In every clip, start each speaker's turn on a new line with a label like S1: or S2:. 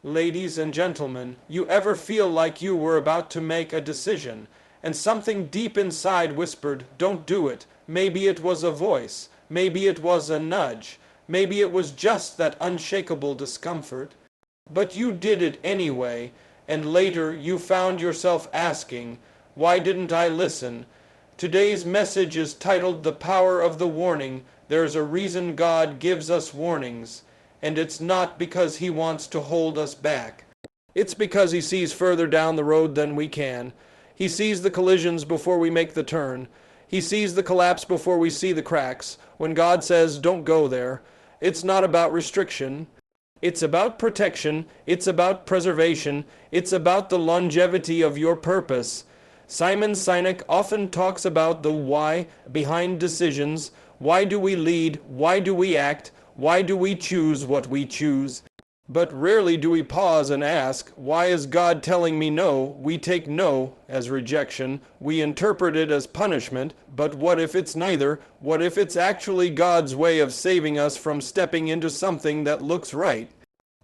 S1: Ladies and gentlemen, you ever feel like you were about to make a decision, and something deep inside whispered, "Don't do it." Maybe it was a voice, maybe it was a nudge, maybe it was just that unshakable discomfort. But you did it anyway, and later you found yourself asking, "Why didn't I listen?" Today's message is titled "The Power of the Warning." There's a reason God gives us warnings. And it's not because he wants to hold us back. It's because he sees further down the road than we can. He sees the collisions before we make the turn. He sees the collapse before we see the cracks. When God says, "Don't go there," it's not about restriction. It's about protection. It's about preservation. It's about the longevity of your purpose. Simon Sinek often talks about the why behind decisions. Why do we lead? Why do we act? Why do we choose what we choose? But rarely do we pause and ask, why is God telling me no? We take no as rejection. We interpret it as punishment. But what if it's neither? What if it's actually God's way of saving us from stepping into something that looks right,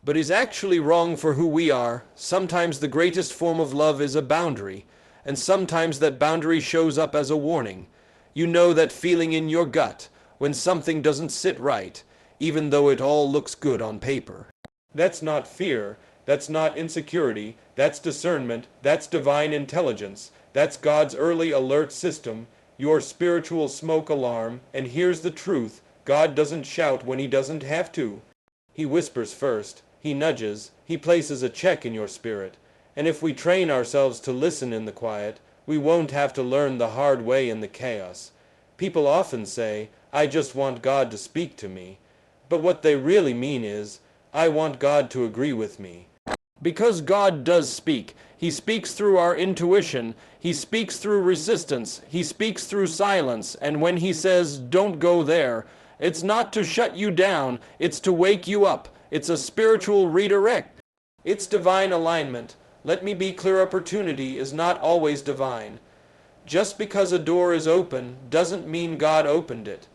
S1: but is actually wrong for who we are? Sometimes the greatest form of love is a boundary, and sometimes that boundary shows up as a warning. You know that feeling in your gut when something doesn't sit right, even though it all looks good on paper. That's not fear, that's not insecurity, that's discernment, that's divine intelligence, that's God's early alert system, your spiritual smoke alarm. And here's the truth, God doesn't shout when he doesn't have to. He whispers first, he nudges, he places a check in your spirit. And if we train ourselves to listen in the quiet, we won't have to learn the hard way in the chaos. People often say, "I just want God to speak to me." But what they really mean is, "I want God to agree with me." Because God does speak. He speaks through our intuition. He speaks through resistance. He speaks through silence. And when he says, "Don't go there," it's not to shut you down. It's to wake you up. It's a spiritual redirect. It's divine alignment. Let me be clear, opportunity is not always divine. Just because a door is open doesn't mean God opened it.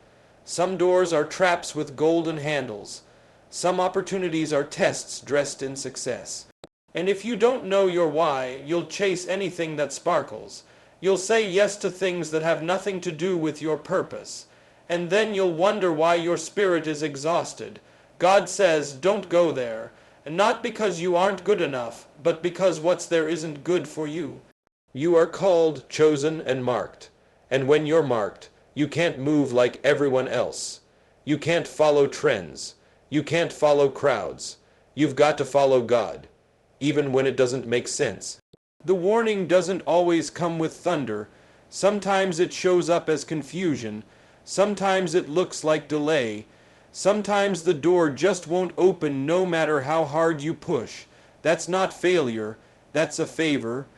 S1: Some doors are traps with golden handles. Some opportunities are tests dressed in success. And if you don't know your why, you'll chase anything that sparkles. You'll say yes to things that have nothing to do with your purpose. And then you'll wonder why your spirit is exhausted. God says, "Don't go there." And not because you aren't good enough, but because what's there isn't good for you. You are called, chosen, and marked. And when you're marked, you can't move like everyone else. You can't follow trends. You can't follow crowds. You've got to follow God, even when it doesn't make sense. The warning doesn't always come with thunder. Sometimes it shows up as confusion. Sometimes it looks like delay. Sometimes the door just won't open no matter how hard you push. That's not failure. That's a favor.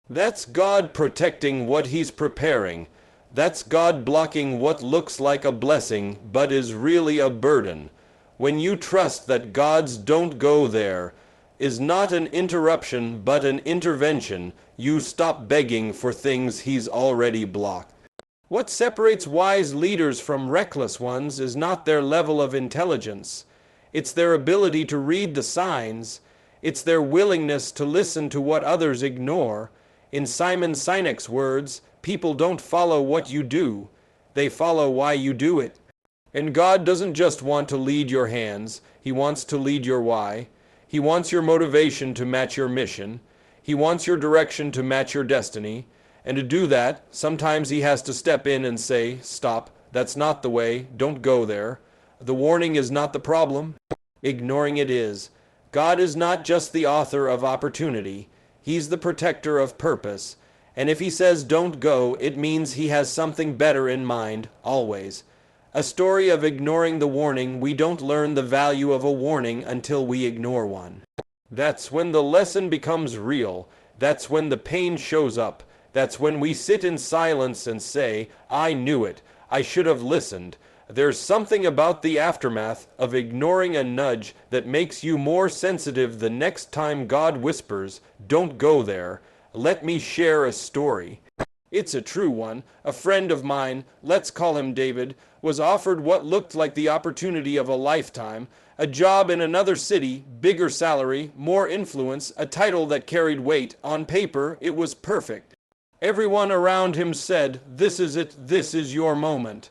S1: That's God protecting what he's preparing. That's God blocking what looks like a blessing but is really a burden. When you trust that God's "don't go there" is not an interruption but an intervention, you stop begging for things he's already blocked. What separates wise leaders from reckless ones is not their level of intelligence. It's their ability to read the signs. It's their willingness to listen to what others ignore. In Simon Sinek's words, people don't follow what you do. They follow why you do it. And God doesn't just want to lead your hands. He wants to lead your why. He wants your motivation to match your mission. He wants your direction to match your destiny. And to do that, sometimes he has to step in and say, "Stop, that's not the way, don't go there." The warning is not the problem. Ignoring it is. God is not just the author of opportunity. He's the protector of purpose. And if he says "don't go," it means he has something better in mind, always. A story of ignoring the warning. We don't learn the value of a warning until we ignore one. That's when the lesson becomes real. That's when the pain shows up. That's when we sit in silence and say, "I knew it. I should have listened." There's something about the aftermath of ignoring a nudge that makes you more sensitive the next time God whispers, "Don't go there." Let me share a story. It's a true one. A friend of mine, let's call him David, was offered what looked like the opportunity of a lifetime, a job in another city, bigger salary, more influence, a title that carried weight. On paper, it was perfect. Everyone around him said, "This is it, this is your moment."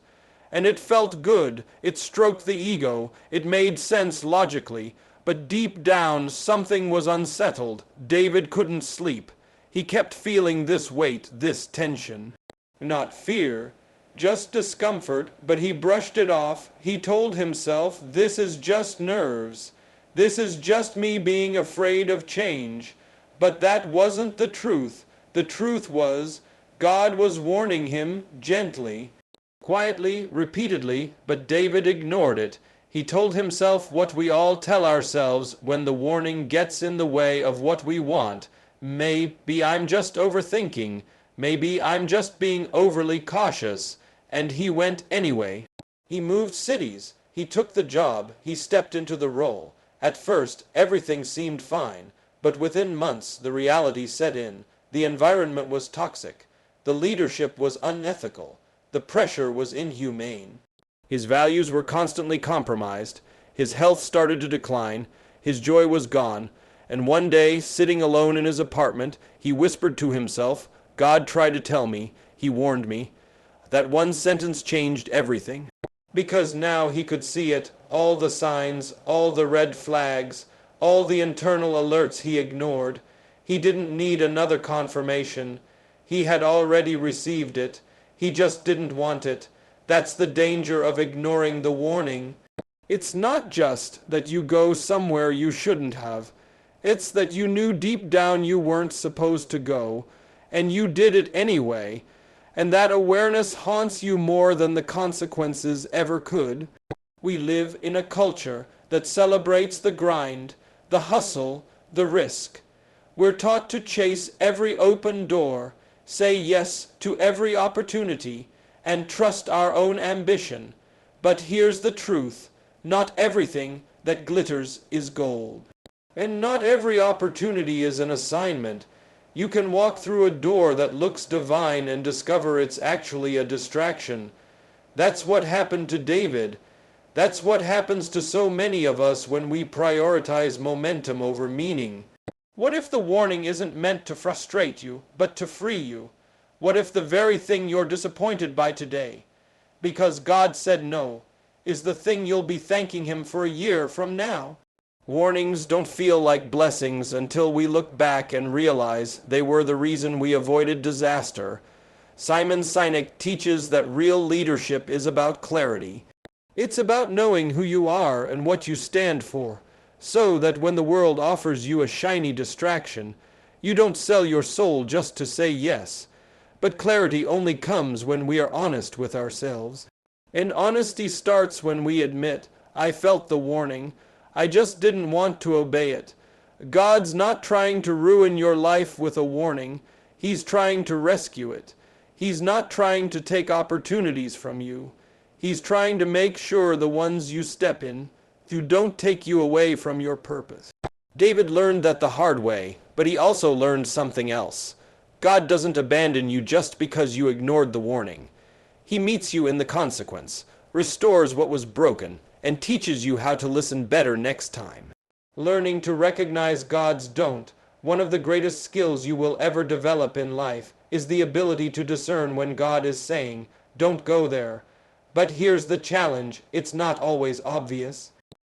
S1: And it felt good, it stroked the ego, it made sense logically, but deep down something was unsettled. David couldn't sleep. He kept feeling this weight, this tension. Not fear, just discomfort, but he brushed it off. He told himself, this is just nerves. This is just me being afraid of change. But that wasn't the truth. The truth was, God was warning him gently, quietly, repeatedly, but David ignored it. He told himself what we all tell ourselves when the warning gets in the way of what we want. Maybe I'm just overthinking. Maybe I'm just being overly cautious. And he went anyway. He moved cities. He took the job. He stepped into the role. At first, everything seemed fine. But within months, the reality set in. The environment was toxic. The leadership was unethical. The pressure was inhumane. His values were constantly compromised. His health started to decline. His joy was gone. And one day, sitting alone in his apartment, he whispered to himself, God tried to tell me, he warned me. That one sentence changed everything. Because now he could see it, all the signs, all the red flags, all the internal alerts he ignored. He didn't need another confirmation. He had already received it. He just didn't want it. That's the danger of ignoring the warning. It's not just that you go somewhere you shouldn't have. It's that you knew deep down you weren't supposed to go, and you did it anyway, and that awareness haunts you more than the consequences ever could. We live in a culture that celebrates the grind, the hustle, the risk. We're taught to chase every open door, say yes to every opportunity, and trust our own ambition. But here's the truth, not everything that glitters is gold. And not every opportunity is an assignment. You can walk through a door that looks divine and discover it's actually a distraction. That's what happened to David. That's what happens to so many of us when we prioritize momentum over meaning. What if the warning isn't meant to frustrate you, but to free you? What if the very thing you're disappointed by today, because God said no, is the thing you'll be thanking him for a year from now? Warnings don't feel like blessings until we look back and realize they were the reason we avoided disaster. Simon Sinek teaches that real leadership is about clarity. It's about knowing who you are and what you stand for, so that when the world offers you a shiny distraction, you don't sell your soul just to say yes. But clarity only comes when we are honest with ourselves. And honesty starts when we admit, I felt the warning, I just didn't want to obey it. God's not trying to ruin your life with a warning. He's trying to rescue it. He's not trying to take opportunities from you. He's trying to make sure the ones you step in don't take you away from your purpose. David learned that the hard way, but he also learned something else. God doesn't abandon you just because you ignored the warning. He meets you in the consequence, restores what was broken, and teaches you how to listen better next time. Learning to recognize God's don't, one of the greatest skills you will ever develop in life, is the ability to discern when God is saying, don't go there. But here's the challenge, it's not always obvious.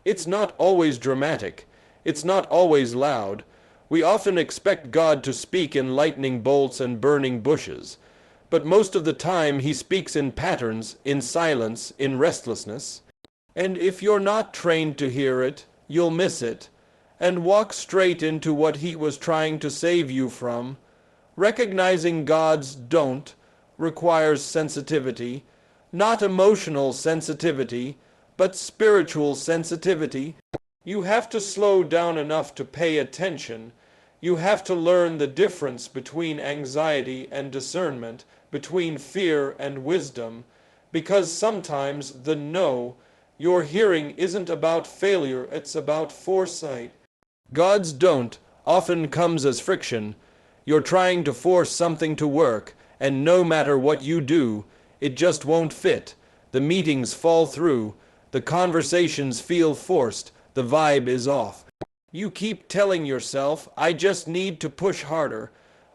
S1: It's not always dramatic. It's not always loud. We often expect God to speak in lightning bolts and burning bushes. But most of the time he speaks in patterns, in silence, in restlessness. And if you're not trained to hear it, you'll miss it, and walk straight into what he was trying to save you from. Recognizing God's don't requires sensitivity, not emotional sensitivity, but spiritual sensitivity. You have to slow down enough to pay attention. You have to learn the difference between anxiety and discernment, between fear and wisdom, because sometimes the no you're hearing isn't about failure, it's about foresight. God's don't often comes as friction. You're trying to force something to work, And no matter what you do, it just won't fit. The meetings fall through. The conversations feel forced. The vibe is off. You keep telling yourself, I just need to push harder.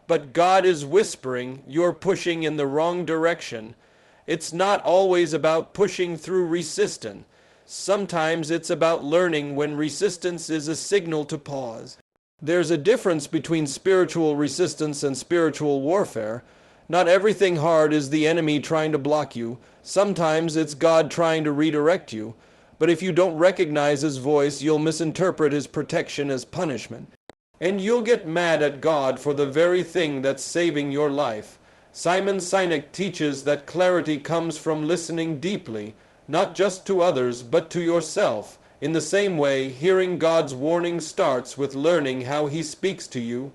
S1: But God is whispering, you're pushing in the wrong direction. It's not always about pushing through resistance. Sometimes it's about learning when resistance is a signal to pause. There's a difference between spiritual resistance and spiritual warfare. Not everything hard is the enemy trying to block you. Sometimes it's God trying to redirect you. But if you don't recognize his voice, you'll misinterpret his protection as punishment. And you'll get mad at God for the very thing that's saving your life. Simon Sinek teaches that clarity comes from listening deeply, not just to others, but to yourself. In the same way, hearing God's warning starts with learning how he speaks to you.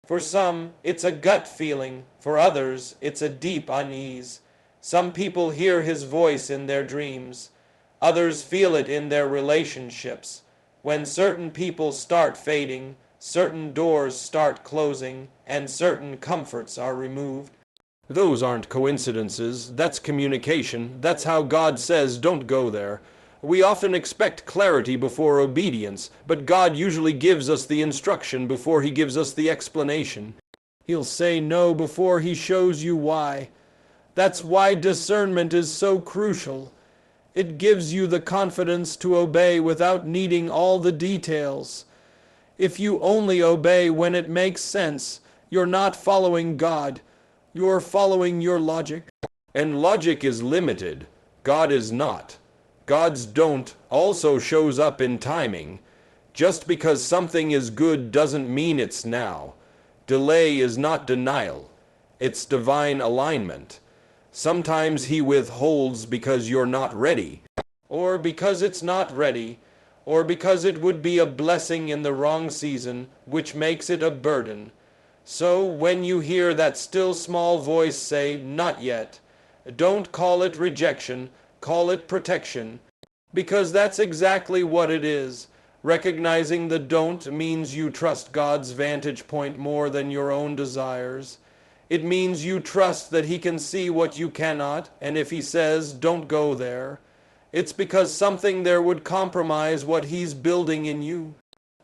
S1: For some, it's a gut feeling. For others, it's a deep unease. Some people hear his voice in their dreams. Others feel it in their relationships. When certain people start fading, certain doors start closing, and certain comforts are removed. Those aren't coincidences. That's communication. That's how God says, don't go there. We often expect clarity before obedience, but God usually gives us the instruction before he gives us the explanation. He'll say no before he shows you why. That's why discernment is so crucial. It gives you the confidence to obey without needing all the details. If you only obey when it makes sense, you're not following God. You're following your logic. And logic is limited. God is not. God's don't also shows up in timing. Just because something is good doesn't mean it's now. Delay is not denial. It's divine alignment. Sometimes he withholds because you're not ready, or because it's not ready, or because it would be a blessing in the wrong season, which makes it a burden. So when you hear that still small voice say, not yet, don't call it rejection, call it protection, because that's exactly what it is. Recognizing the don't means you trust God's vantage point more than your own desires. It means you trust that he can see what you cannot, and if he says, don't go there, it's because something there would compromise what he's building in you.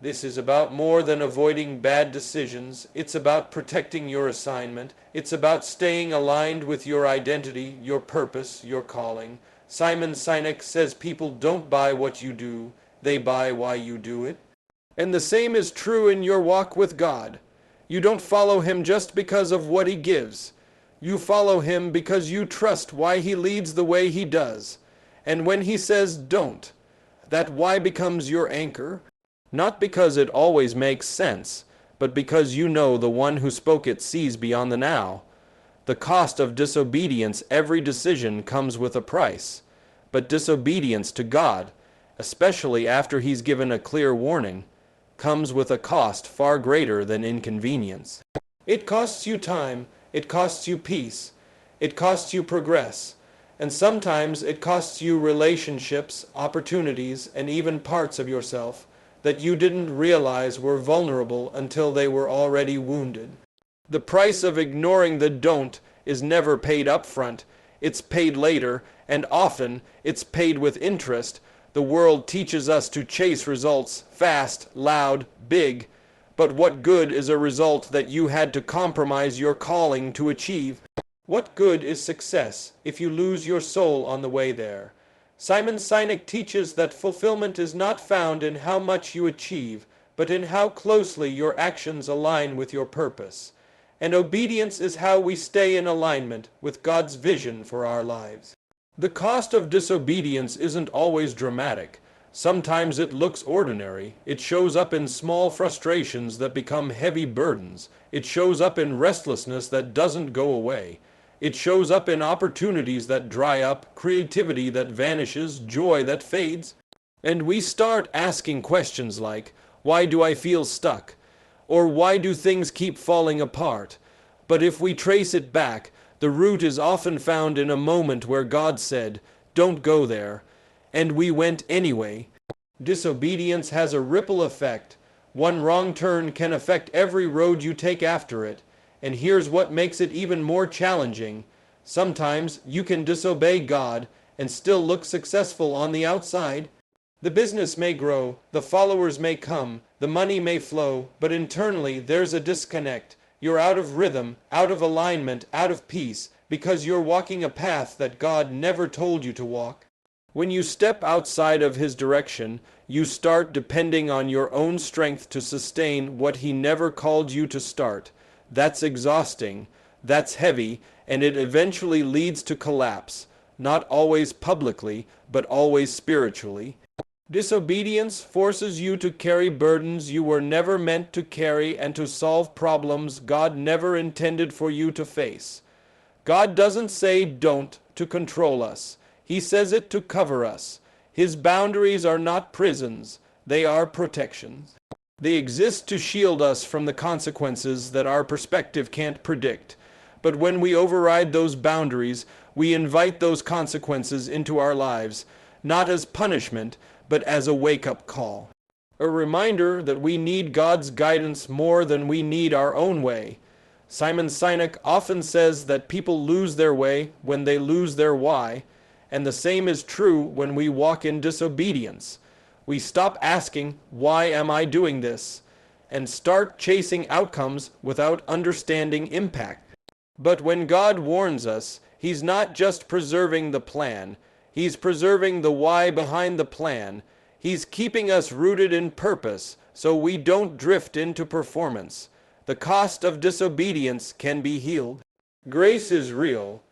S1: This is about more than avoiding bad decisions. It's about protecting your assignment. It's about staying aligned with your identity, your purpose, your calling. Simon Sinek says people don't buy what you do, they buy why you do it. And the same is true in your walk with God. You don't follow him just because of what he gives. You follow him because you trust why he leads the way he does. And when he says don't, that why becomes your anchor, not because it always makes sense, but because you know the one who spoke it sees beyond the now. The cost of disobedience, every decision comes with a price. But disobedience to God, especially after he's given a clear warning, comes with a cost far greater than inconvenience. It costs you time, it costs you peace, it costs you progress, and sometimes it costs you relationships, opportunities, and even parts of yourself that you didn't realize were vulnerable until they were already wounded. The price of ignoring the don't is never paid up front. It's paid later, and often it's paid with interest. The world teaches us to chase results fast, loud, big. But what good is a result that you had to compromise your calling to achieve? What good is success if you lose your soul on the way there? Simon Sinek teaches that fulfillment is not found in how much you achieve, but in how closely your actions align with your purpose. And obedience is how we stay in alignment with God's vision for our lives. The cost of disobedience isn't always dramatic. Sometimes it looks ordinary. It shows up in small frustrations that become heavy burdens. It shows up in restlessness that doesn't go away. It shows up in opportunities that dry up, creativity that vanishes, joy that fades. And we start asking questions like, why do I feel stuck? Or why do things keep falling apart? But if we trace it back, the root is often found in a moment where God said, don't go there, and we went anyway. Disobedience has a ripple effect. One wrong turn can affect every road you take after it. And here's what makes it even more challenging. Sometimes you can disobey God and still look successful on the outside. The business may grow, the followers may come, the money may flow, but internally there's a disconnect. You're out of rhythm, out of alignment, out of peace, because you're walking a path that God never told you to walk. When you step outside of His direction, you start depending on your own strength to sustain what He never called you to start. That's exhausting, that's heavy, and it eventually leads to collapse, not always publicly, but always spiritually. Disobedience forces you to carry burdens you were never meant to carry and to solve problems God never intended for you to face. God doesn't say don't to control us. He says it to cover us. His boundaries are not prisons, they are protections. They exist to shield us from the consequences that our perspective can't predict. But when we override those boundaries, we invite those consequences into our lives, not as punishment, but as a wake-up call. A reminder that we need God's guidance more than we need our own way. Simon Sinek often says that people lose their way when they lose their why, and the same is true when we walk in disobedience. We stop asking, why am I doing this? And start chasing outcomes without understanding impact. But when God warns us, He's not just preserving the plan. He's preserving the why behind the plan. He's keeping us rooted in purpose so we don't drift into performance. The cost of disobedience can be healed. Grace is real.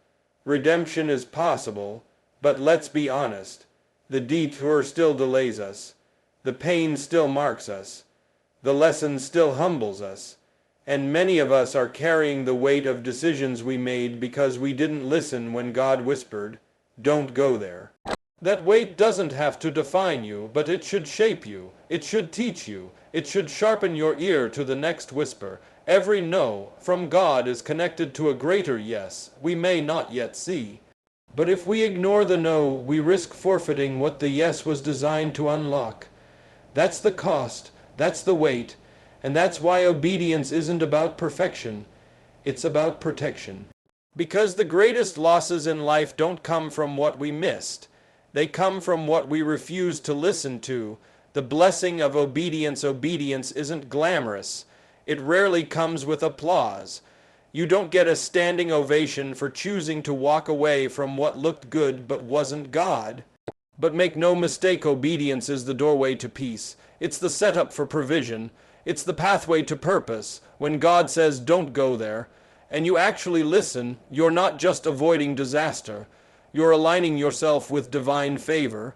S1: Redemption is possible. But let's be honest. The detour still delays us. The pain still marks us. The lesson still humbles us. And many of us are carrying the weight of decisions we made because we didn't listen when God whispered, "Don't go there." That weight doesn't have to define you, but it should shape you. It should teach you. It should sharpen your ear to the next whisper. Every no from God is connected to a greater yes we may not yet see. But if we ignore the no, we risk forfeiting what the yes was designed to unlock. That's the cost, that's the weight, and that's why obedience isn't about perfection. It's about protection. Because the greatest losses in life don't come from what we missed. They come from what we refuse to listen to. The blessing of obedience isn't glamorous. It rarely comes with applause. You don't get a standing ovation for choosing to walk away from what looked good but wasn't God. But make no mistake, obedience is the doorway to peace. It's the setup for provision. It's the pathway to purpose. When God says, "Don't go there," and you actually listen, you're not just avoiding disaster. You're aligning yourself with divine favor.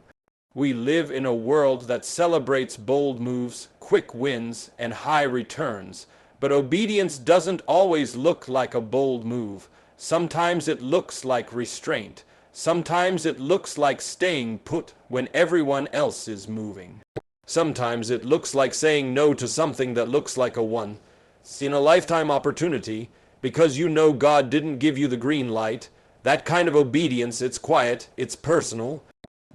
S1: We live in a world that celebrates bold moves, quick wins, and high returns. But obedience doesn't always look like a bold move. Sometimes it looks like restraint. Sometimes it looks like staying put when everyone else is moving. Sometimes it looks like saying no to something that looks like a once-in-a-lifetime opportunity because you know God didn't give you the green light. That kind of obedience, it's quiet, it's personal,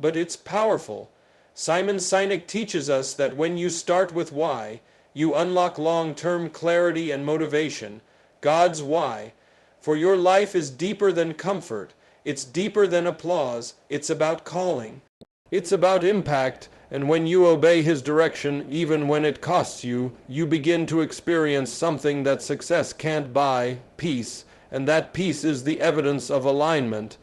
S1: but it's powerful. Simon Sinek teaches us that when you start with why, you unlock long-term clarity and motivation. God's why. For your life is deeper than comfort. It's deeper than applause. It's about calling. It's about impact. And when you obey His direction, even when it costs you, you begin to experience something that success can't buy, peace. And that peace is the evidence of alignment.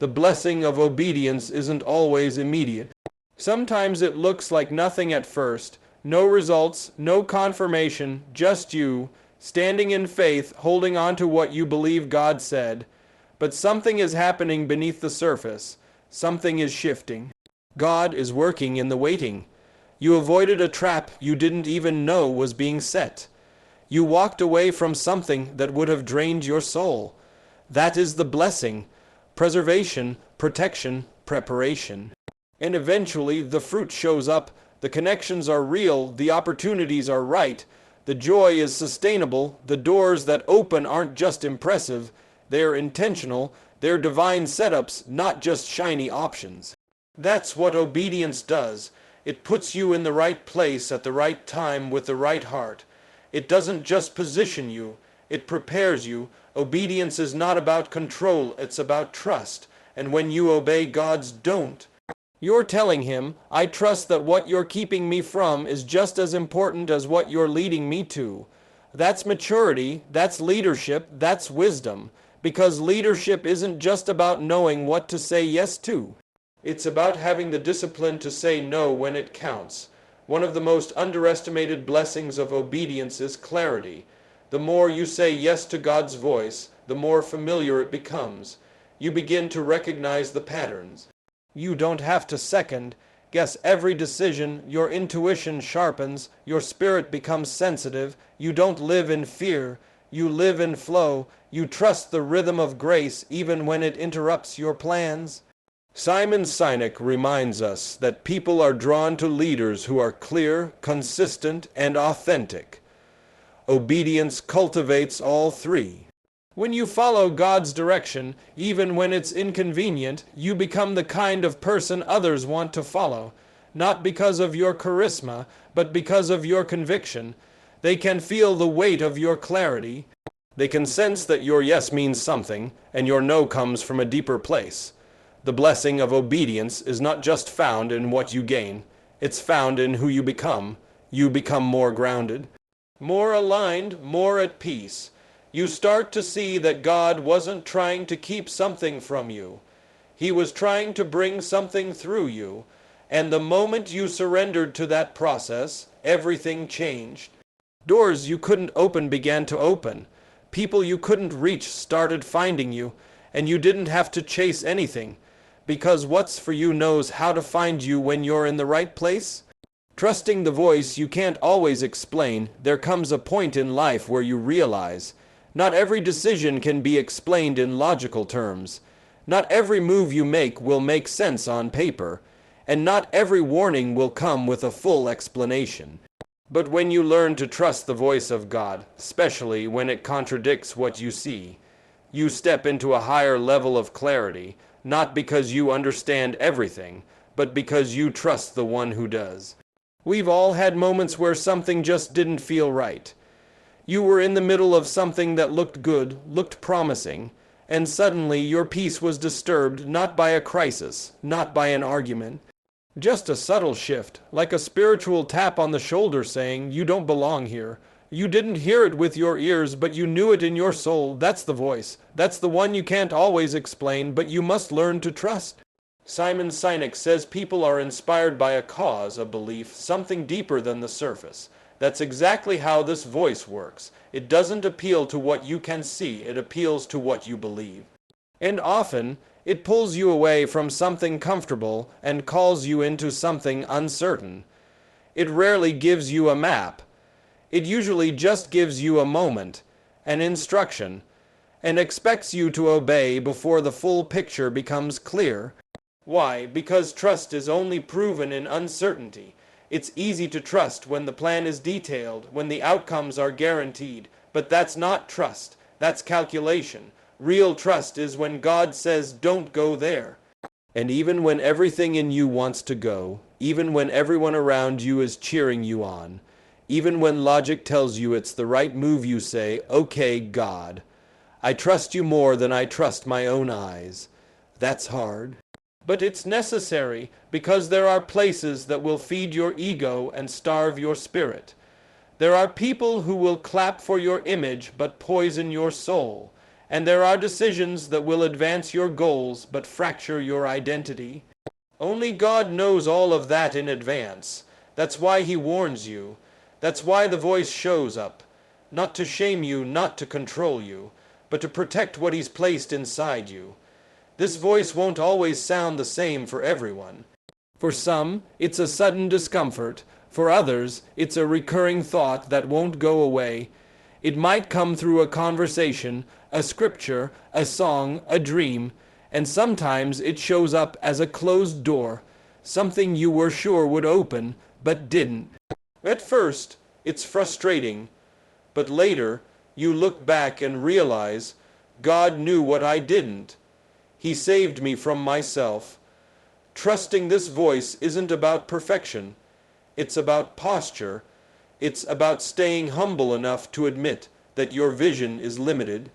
S1: The blessing of obedience isn't always immediate. Sometimes it looks like nothing at first. No results, no confirmation, just you, standing in faith, holding on to what you believe God said. But something is happening beneath the surface. Something is shifting. God is working in the waiting. You avoided a trap you didn't even know was being set. You walked away from something that would have drained your soul. That is the blessing. Preservation, protection, preparation. And eventually the fruit shows up. The connections are real, the opportunities are right, the joy is sustainable, the doors that open aren't just impressive, they're intentional, they're divine setups, not just shiny options. That's what obedience does. It puts you in the right place at the right time with the right heart. It doesn't just position you, It prepares you. Obedience is not about control, it's about trust. And when you obey God's don't, you're telling him, I trust that what you're keeping me from is just as important as what you're leading me to. That's maturity, that's leadership, that's wisdom. Because leadership isn't just about knowing what to say yes to. It's about having the discipline to say no when it counts. One of the most underestimated blessings of obedience is clarity. The more you say yes to God's voice, the more familiar it becomes. You begin to recognize the patterns. You don't have to second guess every decision. Your intuition sharpens, your spirit becomes sensitive. You don't live in fear, you live in flow. You trust the rhythm of grace even when it interrupts your plans. Simon Sinek reminds us that people are drawn to leaders who are clear, consistent, and authentic. Obedience cultivates all three. When you follow God's direction, even when it's inconvenient, you become the kind of person others want to follow, not because of your charisma, but because of your conviction. They can feel the weight of your clarity. They can sense that your yes means something, and your no comes from a deeper place. The blessing of obedience is not just found in what you gain, it's found in who you become. You become more grounded, more aligned, more at peace. You start to see that God wasn't trying to keep something from you. He was trying to bring something through you. And the moment you surrendered to that process, everything changed. Doors you couldn't open began to open. People you couldn't reach started finding you, and you didn't have to chase anything, because what's for you knows how to find you when you're in the right place. Trusting the voice you can't always explain, there comes a point in life where you realize not every decision can be explained in logical terms. Not every move you make will make sense on paper, and not every warning will come with a full explanation. But when you learn to trust the voice of God, especially when it contradicts what you see, you step into a higher level of clarity, not because you understand everything, but because you trust the one who does. We've all had moments where something just didn't feel right. You were in the middle of something that looked good, looked promising, and suddenly your peace was disturbed not by a crisis, not by an argument. Just a subtle shift, like a spiritual tap on the shoulder saying, you don't belong here. You didn't hear it with your ears, but you knew it in your soul. That's the voice. That's the one you can't always explain, but you must learn to trust. Simon Sinek says people are inspired by a cause, a belief, something deeper than the surface. That's exactly how this voice works. It doesn't appeal to what you can see, it appeals to what you believe. And often, it pulls you away from something comfortable and calls you into something uncertain. It rarely gives you a map. It usually just gives you a moment, an instruction, and expects you to obey before the full picture becomes clear. Why? Because trust is only proven in uncertainty. It's easy to trust when the plan is detailed, when the outcomes are guaranteed. But that's not trust. That's calculation. Real trust is when God says, don't go there. And even when everything in you wants to go, even when everyone around you is cheering you on, even when logic tells you it's the right move, you say, okay, God, I trust you more than I trust my own eyes. That's hard. But it's necessary, because there are places that will feed your ego and starve your spirit. There are people who will clap for your image but poison your soul. And there are decisions that will advance your goals but fracture your identity. Only God knows all of that in advance. That's why He warns you. That's why the voice shows up. Not to shame you, not to control you, but to protect what He's placed inside you. This voice won't always sound the same for everyone. For some, it's a sudden discomfort. For others, it's a recurring thought that won't go away. It might come through a conversation, a scripture, a song, a dream, and sometimes it shows up as a closed door, something you were sure would open, but didn't. At first, it's frustrating, but later, you look back and realize, God knew what I didn't. He saved me from myself. Trusting this voice isn't about perfection. It's about posture. It's about staying humble enough to admit that your vision is limited.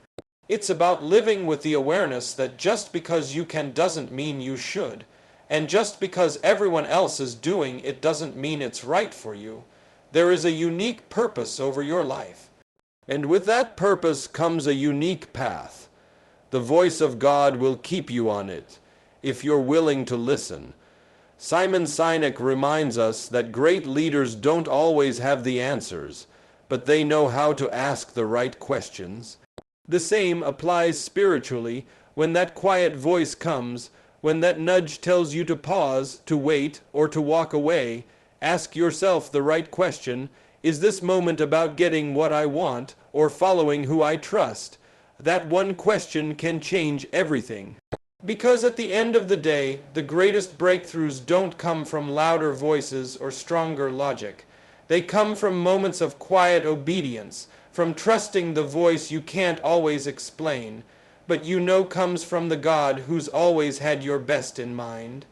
S1: It's about living with the awareness that just because you can doesn't mean you should, and just because everyone else is doing it doesn't mean it's right for you. There is a unique purpose over your life, and with that purpose comes a unique path. The voice of God will keep you on it, if you're willing to listen. Simon Sinek reminds us that great leaders don't always have the answers, but they know how to ask the right questions. The same applies spiritually. When that quiet voice comes, when that nudge tells you to pause, to wait, or to walk away, ask yourself the right question: is this moment about getting what I want or following who I trust? That one question can change everything. Because at the end of the day, the greatest breakthroughs don't come from louder voices or stronger logic. They come from moments of quiet obedience, from trusting the voice you can't always explain, but you know comes from the God who's always had your best in mind.